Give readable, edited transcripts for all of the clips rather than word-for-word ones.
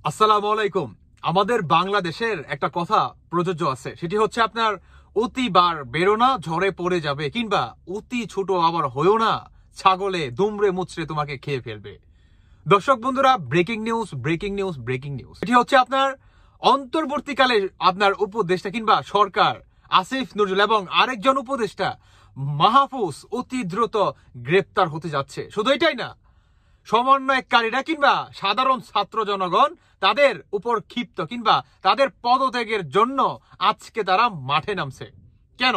আসসালামু আলাইকুম। আমাদের বাংলাদেশের একটা কথা প্রযোজ্য আছে, সেটি হচ্ছে আপনার অতিবার বেরো না, ঝড়ে পড়ে যাবে, কিংবা অতি ছোট আবার হয়েও না, ছাগলে দুমড়ে মুচড়ে তোমাকে খেয়ে ফেলবে। দর্শক বন্ধুরা, breaking news breaking news breaking news. এটি হচ্ছে আপনার অন্তর্বর্তীকালে আপনার উপদেষ্টা কিংবা সরকার আসিফ নজরুল এবং আরেকজন উপদেষ্টা মাহফুজ অতি দ্রুত গ্রেপ্তার হতে যাচ্ছে। শুধু এটাই না, সমন্বয়কারীরা কিংবা সাধারণ ছাত্র জনগণ তাদের উপর ক্ষিপ্ত কিংবা তাদের পদত্যাগের জন্য আজকে তারা মাঠে নামছে। কেন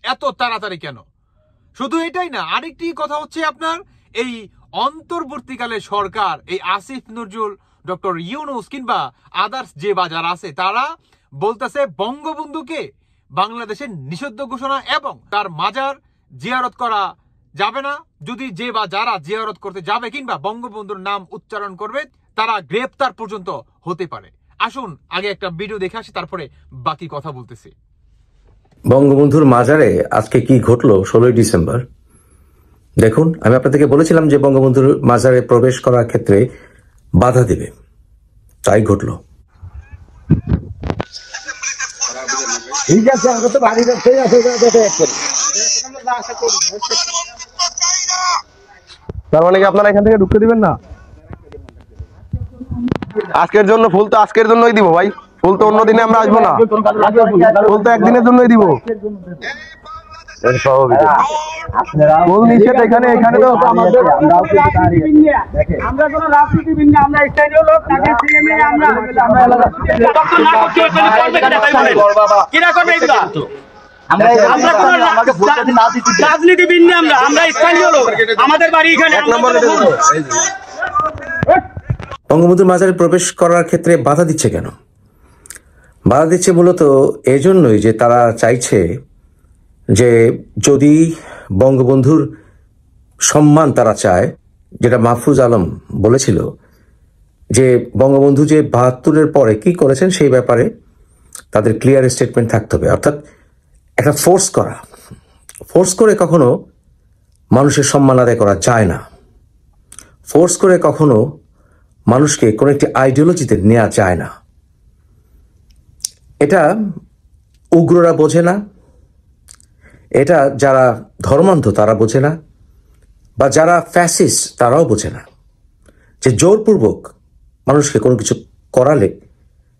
এত তাড়াতাড়ি কেন? শুধু এটাই না, আরেকটি কথা হচ্ছে আপনার এই অন্তর্বর্তীকালে সরকার এই আসিফ নজরুল, ডক্টর ইউনূস কিংবা আদার্স যে বাজার আছে তারা বলতেছে বঙ্গবন্ধুকে বাংলাদেশের নিষিদ্ধ ঘোষণা এবং তার মাজার জিয়ারত করা যাবে না। যদি যে বা যারা জিয়ারত করতে যাবে কিংবা বঙ্গবন্ধুর নাম উচ্চারণ করবে তারা গ্রেপ্তার পর্যন্ত হতে পারে। আসুন আগে একটা ভিডিও দেখে আসি, তারপরে বাকি কথা বলতেছি। বঙ্গবন্ধুর মাজারে আজকে কি ঘটলো 16 ডিসেম্বর দেখুন। আমি আপনাদেরকে বলেছিলাম যে বঙ্গবন্ধুর মাজারে প্রবেশ করার ক্ষেত্রে বাধা দিবে, তাই ঘটলো। ঠিক আছে, আমরা তো বাড়ি যাচ্ছি, তার মানে কি আপনারা এখান থেকে ঢুকতে দিবেন না? আজকের জন্য ফুল তো আজকের জন্যই দিব ভাই, ফুল তো অন্য দিনে আমরা আসবো না, ফুল তো একদিনের জন্যই দিব। ফুল নিষেধ এখানে, এখানে তো আমরা কোনো রাজনীতিবিদ না, আমরা স্থানীয় লোক, তাকে সিএমএ আমরা রাজনীতিবিদ না, আমরা স্থানীয় লোক, আমাদের বাড়ি এখানে। বঙ্গবন্ধুর মাজারে প্রবেশ করার ক্ষেত্রে বাধা দিচ্ছে কেন? বাধা দিচ্ছে মূলত এজন্যই যে তারা চাইছে যে যদি বঙ্গবন্ধুর সম্মান তারা চায়, যেটা মাহফুজ আলম বলেছিল যে বঙ্গবন্ধু যে ৭২-এর পরে কি করেছেন সেই ব্যাপারে তাদের ক্লিয়ার স্টেটমেন্ট থাকতে হবে। অর্থাৎ একটা ফোর্স করে কখনো মানুষের সম্মান আদায় করা যায় না। ফোর্স করে কখনো মানুষকে কোনো একটি আইডিওলজিতে নেওয়া যায় না। এটা উগ্ররা বোঝে না, এটা যারা ধর্মান্ধ তারা বোঝে না, বা যারা ফ্যাসিস্ট তারাও বোঝে না যে জোরপূর্বক মানুষকে কোনো কিছু করালে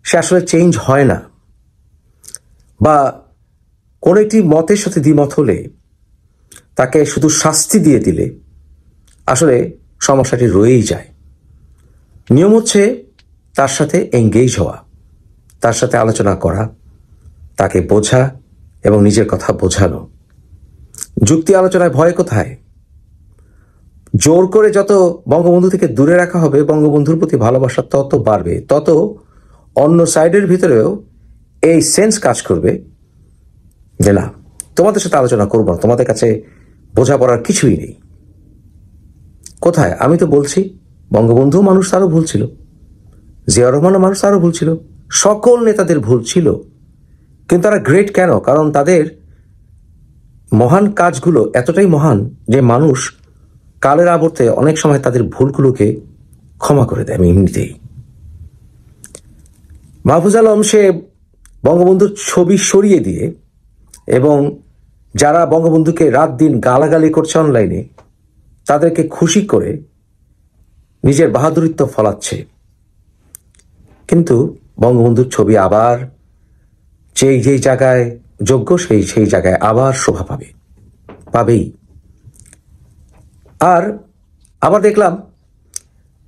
সে আসলে চেঞ্জ হয় না, বা কোনো একটি মতের সাথে দ্বিমত হলে তাকে শুধু শাস্তি দিয়ে দিলে আসলে সমস্যাটি রয়েই যায়। নিয়ম হচ্ছে তার সাথে এঙ্গেজ হওয়া, তার সাথে আলোচনা করা, তাকে বোঝা এবং নিজের কথা বোঝানো। যুক্তি আলোচনায় ভয় কোথায়? জোর করে যত বঙ্গবন্ধু থেকে দূরে রাখা হবে, বঙ্গবন্ধুর প্রতি ভালোবাসা তত বাড়বে, তত অন্য সাইডের ভিতরেও এই সেন্স কাজ করবে যে না, তোমাদের সাথে আলোচনা করবো না, তোমাদের কাছে বোঝাপড়ার কিছুই নেই। কোথায়? আমি তো বলছি বঙ্গবন্ধু মানুষ তারও ভুল ছিল, জিয়াউর রহমানও মানুষ তারও ভুল ছিল, সকল নেতাদের ভুল ছিল। কিন্তু তারা গ্রেট কেন? কারণ তাদের মহান কাজগুলো এতটাই মহান যে মানুষ কালের আবর্তে অনেক সময় তাদের ভুলগুলোকে ক্ষমা করে দেয় এমনিতেই। মাহফুজ আলম সে বঙ্গবন্ধুর ছবি সরিয়ে দিয়ে এবং যারা বঙ্গবন্ধুকে রাত দিন গালাগালি করছে অনলাইনে তাদেরকে খুশি করে নিজের বাহাদুরিত্ব ফলাচ্ছে। কিন্তু বঙ্গবন্ধুর ছবি আবার যেই জায়গায় যোগ্য সেই জায়গায় আবার শোভা পাবেই। আর আবার দেখলাম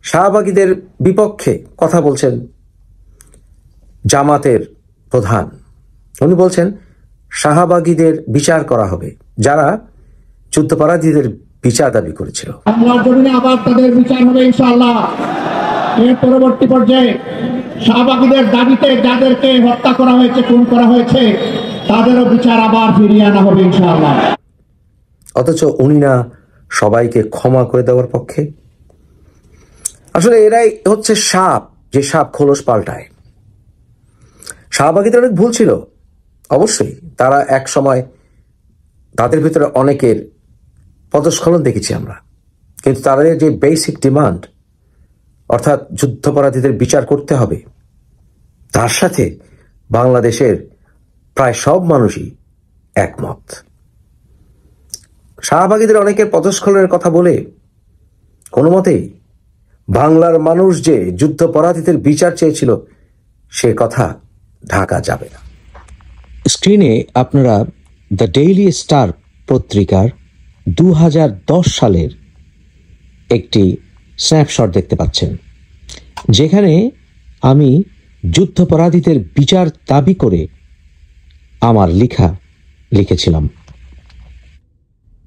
শাহবাগীদের বিপক্ষে কথা বলছেন জামাতের প্রধান। উনি বলছেন শাহবাগীদের বিচার করা হবে, যারা যুদ্ধাপরাধীদের বিচার দাবি করেছিল। আবার তাদের বিচার হবে ইনশাআল্লাহ। এর পরবর্তী পর্যায়ে শাহবাগীদের দাবিতে যাদেরকে হত্যা করা হয়েছে, খুন করা হয়েছে, তাদেরও বিচার আবার ফিরিয়ে আনা হবে ইনশাআল্লাহ। অথচ উনি না সবাইকে ক্ষমা করে দেওয়ার পক্ষে। আসলে এরাই হচ্ছে সাপ, যে সাপ খোলস পাল্টায়। শাহবাগীদের অনেক ভুল ছিল অবশ্যই, তারা এক সময় তাদের ভিতরে অনেকের পদস্খলন দেখেছি আমরা, কিন্তু তাদের যে বেসিক ডিমান্ড অর্থাৎ যুদ্ধাপরাধীদের বিচার করতে হবে, তার সাথে বাংলাদেশের প্রায় সব মানুষই একমত। শাহবাগীদের অনেকের পদস্খলনের কথা বলে কোনো মতেই বাংলার মানুষ যে যুদ্ধাপরাধীদের বিচার চেয়েছিল সে কথা ঢাকা যাবে না। স্ক্রিনে আপনারা দ্য ডেইলি স্টার পত্রিকার 2010 সালের একটি স্ন্যাপশট দেখতে পাচ্ছেন, যেখানে আমি যুদ্ধাপরাধীদের বিচার দাবি করে আমার লেখা লিখেছিলাম।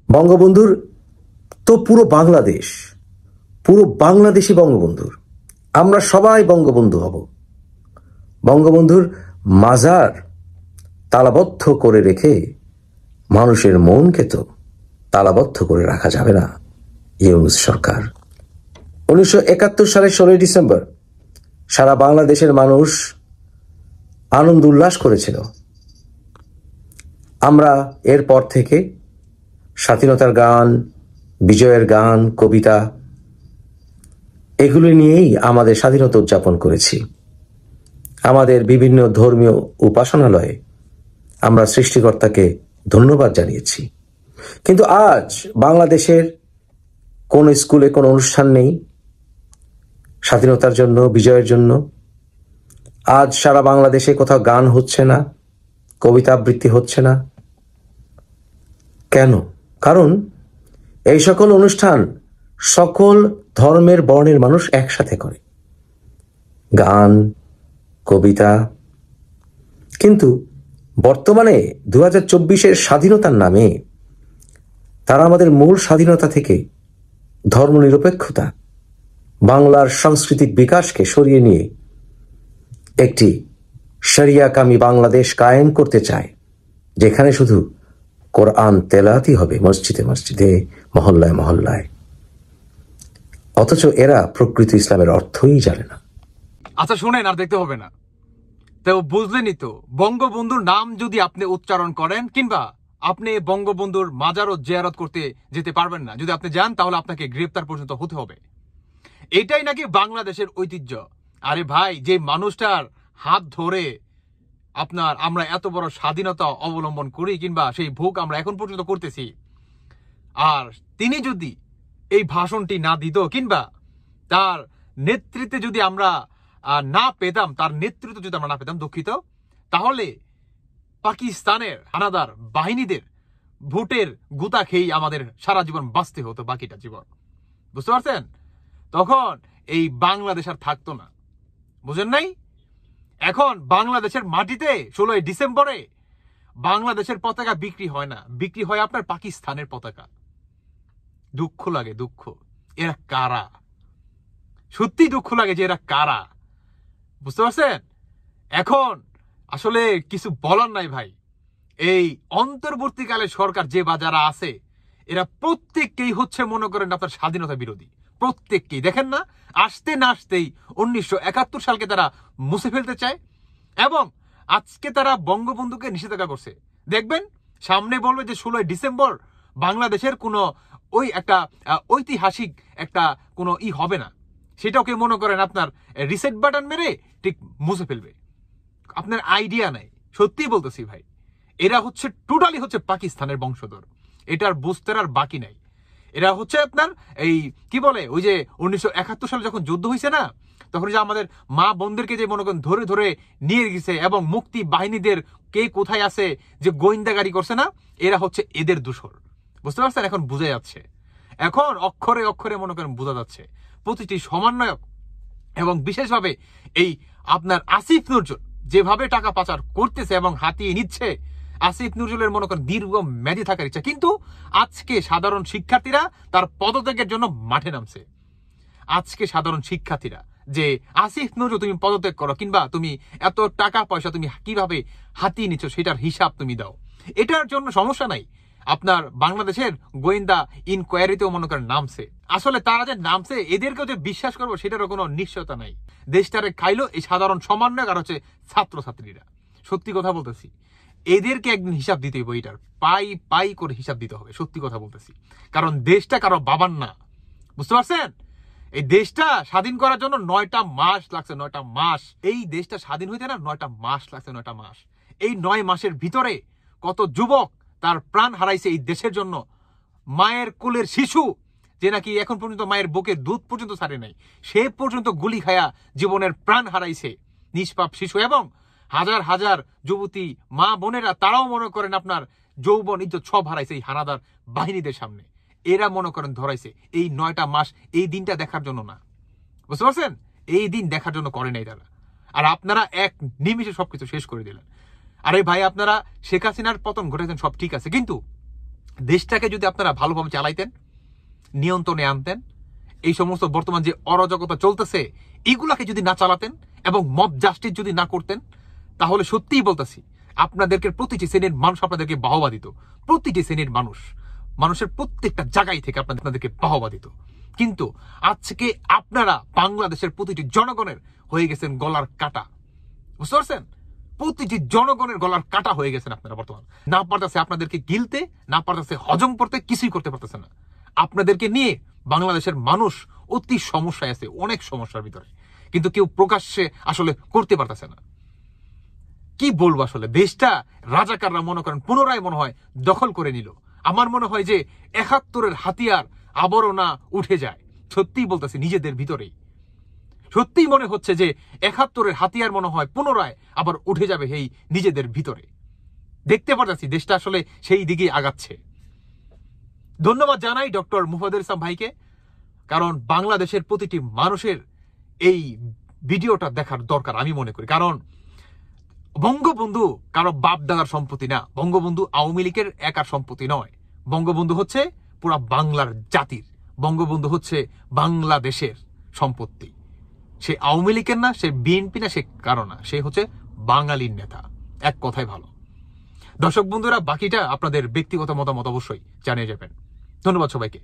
বঙ্গবন্ধুর তো পুরো বাংলাদেশই বঙ্গবন্ধুর, আমরা সবাই বঙ্গবন্ধু হব। বঙ্গবন্ধুর মাজার তালাবদ্ধ করে রেখে মানুষের মনকে তো তালাবদ্ধ করে রাখা যাবে না। ইউনূস সরকার 1971 সালের 16 ডিসেম্বর সারা বাংলাদেশের মানুষ আনন্দ উল্লাস করেছিল। আমরা এরপর থেকে স্বাধীনতার গান, বিজয়ের গান, কবিতা এগুলি নিয়েই আমাদের স্বাধীনতা উদযাপন করেছি। আমাদের বিভিন্ন ধর্মীয় উপাসনালয়ে আমরা সৃষ্টিকর্তাকে ধন্যবাদ জানিয়েছি। কিন্তু আজ বাংলাদেশের কোন স্কুলে কোনো অনুষ্ঠান নেই স্বাধীনতার জন্য, বিজয়ের জন্য। আজ সারা বাংলাদেশে কোথাও গান হচ্ছে না, কবিতা আবৃত্তি হচ্ছে না। কেন? কারণ এই সকল অনুষ্ঠান সকল ধর্মের বর্ণের মানুষ একসাথে করে, গান, কবিতা। কিন্তু বর্তমানে 2024-এর স্বাধীনতার নামে তারা আমাদের মূল স্বাধীনতা থেকে ধর্মনিরপেক্ষতা, বাংলার সাংস্কৃতিক বিকাশকে সরিয়ে নিয়ে একটি শরিয়াকামী বাংলাদেশ কায়েম করতে চায়, যেখানে শুধু কোরআন তেলাওয়াতই হবে মসজিদে মসজিদে, মহল্লায় মহল্লায়। অথচ এরা প্রকৃত ইসলামের অর্থই জানে না। আচ্ছা শুনেন, আর দেখতে হবে না তো, বুঝলেনই তো। বঙ্গবন্ধুর নাম যদি আপনি উচ্চারণ করেন, কিংবা আপনি বঙ্গবন্ধুর মাজারও জিয়ারত করতে যেতে পারবেন না। যদি আপনি যান তাহলে আপনাকে গ্রেফতার পর্যন্ত হতে হবে। এটাই নাকি বাংলাদেশের ঐতিহ্য। আরে ভাই, যে মানুষটার হাত ধরে আমরা এত বড় স্বাধীনতা অবলম্বন করি, কিংবা সেই ভোগ আমরা এখন পর্যন্ত করতেছি, আর তিনি যদি এই ভাষণটি না দিত, কিংবা তার নেতৃত্বে যদি আমরা না পেতাম, দুঃখিত, তাহলে পাকিস্তানের হানাদার বাহিনীদের ভোটের গুতা খেয়েই আমাদের সারা জীবন বাঁচতে হতো, বাকিটা জীবন। বুঝতে পারছেন? তখন এই বাংলাদেশ আর থাকতো না। বুঝেন নাই? এখন বাংলাদেশের মাটিতে 16 ডিসেম্বরে বাংলাদেশের পতাকা বিক্রি হয় না, বিক্রি হয় আপনার পাকিস্তানের পতাকা। দুঃখ লাগে, দুঃখ। এরা কারা? সত্যি দুঃখ লাগে যে এরা কারা। বুঝতে পারছেন? এখন আসলে কিছু বলার নাই ভাই। এই অন্তর্বর্তীকালে সরকার যে বা যারা আছে, এরা প্রত্যেককেই হচ্ছে মনে করেন আপনার স্বাধীনতা বিরোধী। প্রত্যেককেই দেখেন না, আসতে না আসতেই 1971 সালকে তারা মুছে ফেলতে চায়, এবং আজকে তারা বঙ্গবন্ধুকে নিষেধাজ্ঞা করছে। দেখবেন সামনে বলবে যে 16 ডিসেম্বর বাংলাদেশের কোনো ওই একটা ঐতিহাসিক একটা কোনো হবে না, সেটাকে মনে করেন আপনার রিসেট বাটন মেরে ঠিক মুছে ফেলবে। আপনার আইডিয়া নাই, সত্যি বলতেছি ভাই। এরা হচ্ছে টোটালি হচ্ছে পাকিস্তানের বংশধর, এটার বুঝতে আর বাকি নাই। এরা হচ্ছে আপনার এই কি বলে, ওই যে 1971 সালে যখন যুদ্ধ হয়েছে না, তখন যে আমাদের মা বোনদেরকে যে মনে করেন ধরে ধরে নিয়ে গেছে, এবং মুক্তি বাহিনীদের কে কোথায় আছে যে গোয়েন্দাগারি করছে না, এরা হচ্ছে এদের দূষর। বুঝতে পারছেন? এখন বোঝা যাচ্ছে, এখন অক্ষরে অক্ষরে মনে করেন বোঝা যাচ্ছে। প্রতিটি সমন্বয়ক এবং বিশেষভাবে এই আপনার আসিফ নজরুল যেভাবে টাকা পাচার করতেছে এবং হাতিয়ে নিচ্ছে, আসিফ নজরুলের মনে করেন দীর্ঘ মেয়াদী থাকার ইচ্ছা। কিন্তু আজকে সাধারণ শিক্ষার্থীরা তার পদত্যাগের জন্য মাঠে নামছে। আজকে সাধারণ শিক্ষার্থীরা যে আসিফ নজরুল তুমি পদত্যাগ করো, কিংবা তুমি এত টাকা পয়সা তুমি কিভাবে হাতিয়ে নিচ্ছ সেটার হিসাব তুমি দাও। এটার জন্য সমস্যা নাই, আপনার বাংলাদেশের গোয়েন্দা ইনকোয়ারিতেও মনে করেন নামছে। আসলে তারা যে নামছে, এদেরকেও যে বিশ্বাস করবো সেটারও কোনো নিশ্চয়তা নাই। দেশটারে খাইলো এই সাধারণ সমন্বয়ক আর হচ্ছে ছাত্রছাত্রীরা। সত্যি কথা বলতেছি, এদেরকে একদিন হিসাব দিতে হবে, এটার পাই পাই করে হিসাব দিতে হবে। সত্যি কথা বলতেছি, কারণ দেশটা কারো বাবার না। বুঝতে পারছেন? এই দেশটা স্বাধীন করার জন্য 9টা মাস লাগছে, 9টা মাস। এই দেশটা স্বাধীন হইতে না 9টা মাস লাগছে, 9টা মাস। এই 9 মাসের ভিতরে কত যুবক তার প্রাণ হারাইছে এই দেশের জন্য। মায়ের কোলের শিশু যে নাকি এখন পর্যন্ত মায়ের বুকে দুধ পর্যন্ত ছাড়ে নাই, সে পর্যন্ত গুলি খায়া জীবনের প্রাণ হারাইছে নিষ্পাপ শিশু। এবং হাজার হাজার যুবতী মা বোনেরা তারাও মনে করেন আপনার যৌবন ইজ্জত সব হারাইছে এই হানাদার বাহিনীদের সামনে। এরা মনে করেন ধরাইছে এই 9টা মাস এই দিনটা দেখার জন্য না, বুঝতে পারছেন? এই দিন দেখার জন্য করে নাই তারা। আর আপনারা এক নিমিষে সবকিছু শেষ করে দিলেন। আরে ভাই, আপনারা শেখ হাসিনার পতন ঘটেছেন, সব ঠিক আছে, কিন্তু দেশটাকে যদি আপনারা ভালোভাবে চালাইতেন, নিয়ন্ত্রণে আনতেন, এই সমস্ত বর্তমান যে অরাজকতা চলতেছে এগুলাকে যদি না চালাতেন এবং মব জাস্টিস যদি না করতেন, তাহলে সত্যিই বলতেছি আপনাদেরকে প্রতিটি শ্রেণীর মানুষ আপনাদেরকে বাহবা দিত। প্রতিটি শ্রেণীর মানুষের প্রত্যেকটা জায়গায় থেকে আপনাদেরকে বাহবা দিত। কিন্তু আজকে আপনারা বাংলাদেশের প্রতিটি জনগণের হয়ে গেছেন গলার কাটা, বুঝতে পারছেন? প্রতিটি জনগণের গলার কাটা হয়ে গেছেন আপনারা বর্তমান। না পারতেছে আপনাদেরকে গিলতে, না পারতেছে হজম করতে, কিছুই করতে পারতেছে না। আপনাদেরকে নিয়ে বাংলাদেশের মানুষ অতি সমস্যায় আছে, অনেক সমস্যার ভিতরে, কিন্তু কেউ প্রকাশ্যে আসলে করতে পারতেছে না। কি বলবো আসলে, দেশটা রাজাকাররা মনে করেন পুনরায় মনে হয় দখল করে নিল। আমার মনে হয় যে 71-এর হাতিয়ার আবারও না উঠে যায়। সত্যিই বলতেছি, নিজেদের ভিতরেই সত্যিই মনে হচ্ছে যে 71-এর হাতিয়ার মনে হয় পুনরায় আবার উঠে যাবে এই নিজেদের ভিতরে। দেখতে পাচ্ছি দেশটা আসলে সেই দিকে আগাচ্ছে। ধন্যবাদ জানাই ডক্টর মুফাদ্দেল ইসলাম ভাইকে, কারণ বাংলাদেশের প্রতিটি মানুষের এই ভিডিওটা দেখার দরকার আমি মনে করি। কারণ বঙ্গবন্ধু কারো বাপ দাদার সম্পত্তি না, বঙ্গবন্ধু আওয়ামী লীগের একার সম্পত্তি নয়। বঙ্গবন্ধু হচ্ছে পুরা বাংলার জাতির, বঙ্গবন্ধু হচ্ছে বাংলাদেশের সম্পত্তি। সে আওয়ামী লীগের না, সে বিএনপি না, সে কারো না, সে হচ্ছে বাঙালির নেতা। এক কথাই ভালো। দর্শক বন্ধুরা, বাকিটা আপনাদের ব্যক্তিগত মতামত অবশ্যই জানিয়ে যাবেন। ধন্যবাদ সবাইকে।